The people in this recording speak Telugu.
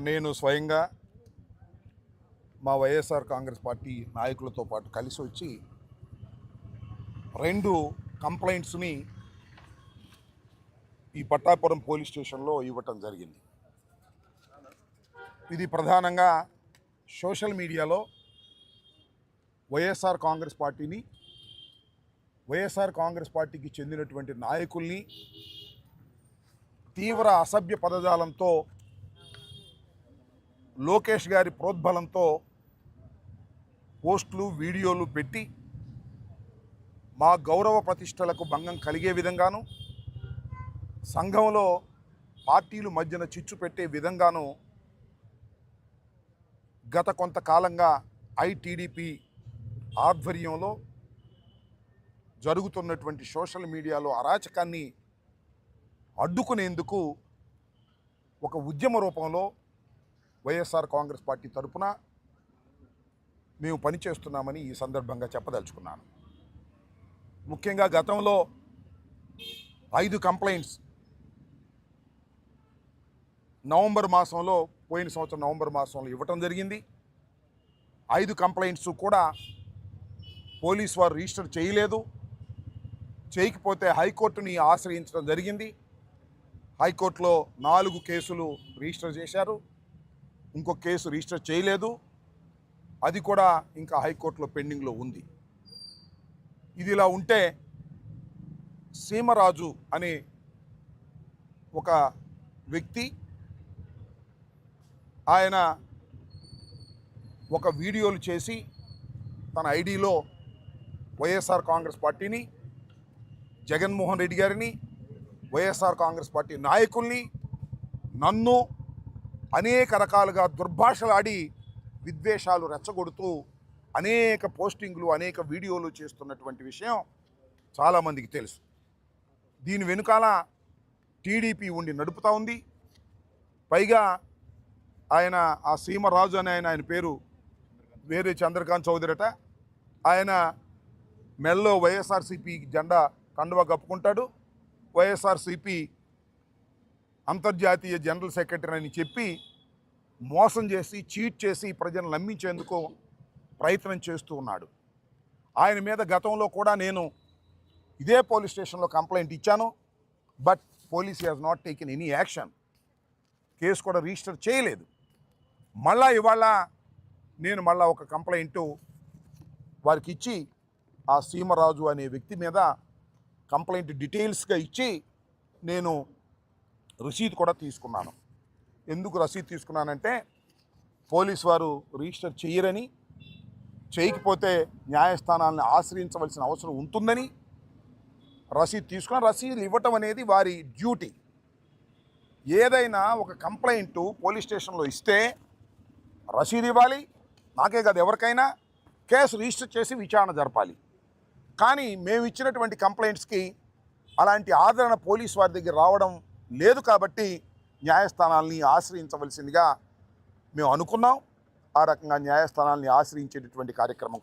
నేను స్వయంగా మా వైఎస్ఆర్ కాంగ్రెస్ పార్టీ నాయకులతో పాటు కలిసి వచ్చి 2 కంప్లైంట్స్ని ఈ పట్టాపురం పోలీస్ స్టేషన్లో ఇవ్వటం జరిగింది. ఇది ప్రధానంగా సోషల్ మీడియాలో వైఎస్ఆర్ కాంగ్రెస్ పార్టీకి చెందినటువంటి నాయకుల్ని తీవ్ర అసభ్య పదజాలంతో, లోకేష్ గారి ప్రోద్బలంతో పోస్టులు, వీడియోలు పెట్టి మా గౌరవ ప్రతిష్టలకు భంగం కలిగే విధంగాను, సంఘంలో పార్టీలు మధ్యన చిచ్చు పెట్టే విధంగాను గత కొంతకాలంగా ఐటీడీపీ ఆధ్వర్యంలో జరుగుతున్నటువంటి సోషల్ మీడియాలో అరాచకాన్ని అడ్డుకునేందుకు ఒక ఉద్యమ రూపంలో వైఎస్ఆర్ కాంగ్రెస్ పార్టీ తరపున మేము పనిచేస్తున్నామని ఈ సందర్భంగా చెప్పదలుచుకున్నాను. ముఖ్యంగా గతంలో 5 కంప్లైంట్స్ పోయిన సంవత్సరం నవంబర్ మాసంలో ఇవ్వటం జరిగింది. 5 కంప్లైంట్స్ కూడా పోలీసు వారు రిజిస్టర్ చేయలేదు. చేయకపోతే హైకోర్టుని ఆశ్రయించడం జరిగింది. హైకోర్టులో 4 కేసులు రిజిస్టర్ చేశారు. ఇంకొక కేసు రిజిస్టర్ చేయలేదు. అది కూడా ఇంకా హైకోర్టులో పెండింగ్లో ఉంది. ఇది ఇలా ఉంటే సీమరాజు అనే ఒక వ్యక్తి, ఆయన ఒక వీడియోలు చేసి తన ఐడిలో వైఎస్ఆర్ కాంగ్రెస్ పార్టీని, జగన్మోహన్ రెడ్డి గారిని, వైఎస్ఆర్ కాంగ్రెస్ పార్టీ నాయకుల్ని, నన్ను అనేక రకాలుగా దుర్భాషలాడి విద్వేషాలు రెచ్చగొడుతూ అనేక పోస్టింగ్లు, అనేక వీడియోలు చేస్తున్నటువంటి విషయం చాలామందికి తెలుసు. దీని వెనుకాల టీడీపీ ఉండి నడుపుతూ ఉంది. పైగా ఆ సీమరాజు అనే ఆయన పేరు వేరే చంద్రకాంత్ చౌదరిట. ఆయన మెల్లో వైఎస్ఆర్సీపీ జెండా కండువా కప్పుకుంటాడు. వైఎస్ఆర్సీపీ అంతర్జాతీయ జనరల్ సెక్రటరీ అని చెప్పి మోసం చేసి, చీట్ చేసి ప్రజలను నమ్మించేందుకు ప్రయత్నం చేస్తూ ఉన్నాడు. ఆయన మీద గతంలో కూడా నేను ఇదే పోలీస్ స్టేషన్లో కంప్లైంట్ ఇచ్చాను. But police has not taken any action. Case కూడా రిజిస్టర్ చేయలేదు. ఇవాళ నేను ఒక కంప్లైంట్ వారికి ఇచ్చి, ఆ సీమరాజు అనే వ్యక్తి మీద కంప్లైంట్ డీటెయిల్స్గా ఇచ్చి నేను రసీదు కూడా తీసుకున్నాను. ఎందుకు రసీదు తీసుకున్నానంటే, పోలీసు వారు రిజిస్టర్ చేయరని, చేయకపోతే న్యాయస్థానాలను ఆశ్రయించవలసిన అవసరం ఉంటుందని రసీదు తీసుకున్న. రసీదులు ఇవ్వటం అనేది వారి డ్యూటీ. ఏదైనా ఒక కంప్లైంట్ పోలీస్ స్టేషన్లో ఇస్తే రసీదు ఇవ్వాలి. నాకే కాదు, ఎవరికైనా కేసు రిజిస్టర్ చేసి విచారణ జరపాలి. కానీ మేము ఇచ్చినటువంటి కంప్లైంట్స్కి అలాంటి ఆదరణ పోలీసు వారి దగ్గర రావడం లేదు. కాబట్టి న్యాయస్థానాల్ని ఆశ్రయించవలసిందిగా మేము అనుకున్నాం. ఆ రకంగా న్యాయస్థానాల్ని ఆశ్రయించేటటువంటి కార్యక్రమం